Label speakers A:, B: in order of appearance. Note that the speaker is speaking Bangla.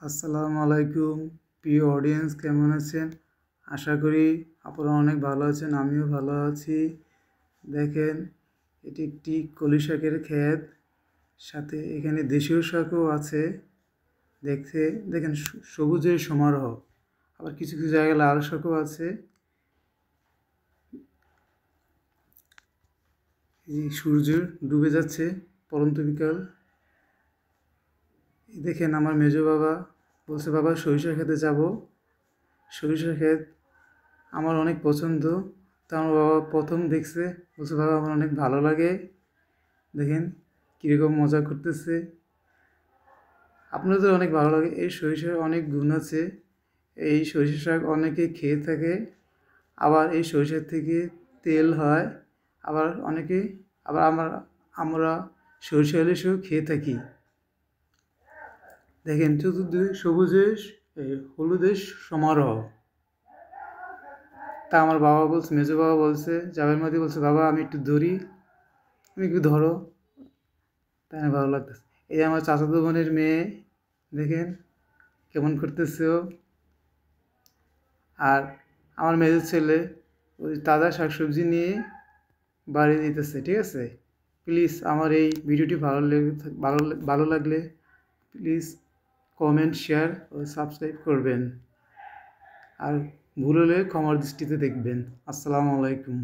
A: আসসালামু আলাইকুম প্রিয় অডিয়েন্স, কেমন আছেন? আশা করি আপনারা অনেক ভালো আছেন, আমিও ভালো আছি। দেখেন, এটি একটি কলি শাকের ক্ষেত, সাথে এখানে দেশীয় শাকও আছে। দেখেন সবুজের সমারোহ। আবার কিছু কিছু জায়গায় লাল শাকও আছে। এই সূর্য ডুবে যাচ্ছে, পরন্ত বিকাল। দেখেন, আমার মেজো বাবা বলছে, বাবা সরিষা খেতে যাব। সরিষা ক্ষেত আমার অনেক পছন্দ। তা আমার বাবা প্রথম দেখছে, বলছে, বাবা আমার অনেক ভালো লাগে। দেখেন কীরকম মজা করতেছে। আপনাদের অনেক ভালো লাগে। এই সরিষার অনেক গুণ আছে। এই সরিষা শাক অনেকে খেয়ে থাকে। আবার এই সরিষার থেকে তেল হয়। আবার আমরা সরিষা ইলিশও খেয়ে থাকি। দেখেন চতুর্দিকে সবুজের হলুদের সমারোহ। তা আমার বাবা বলছে, মেজো বাবা বলছে, জাবের মাদি বলছে, বাবা আমি একটু ধরি। তুমি একটু ধরো, তাই না? ভালো লাগতেছে। এই আমার চাচাতো বোনের মেয়ে, দেখেন কেমন করতেছে ও। আর আমার মেজো ছেলে ওই তাজা শাকসবজি নিয়ে বাড়ি দিতেছে। ঠিক আছে, প্লিজ আমার এই ভিডিওটি ভালো লাগলে প্লিজ কমেন্ট, শেয়ার ও সাবস্ক্রাইব করবেন। আর ভুল হলে ক্ষমার দৃষ্টিতে দেখবেন। আসসালামু আলাইকুম।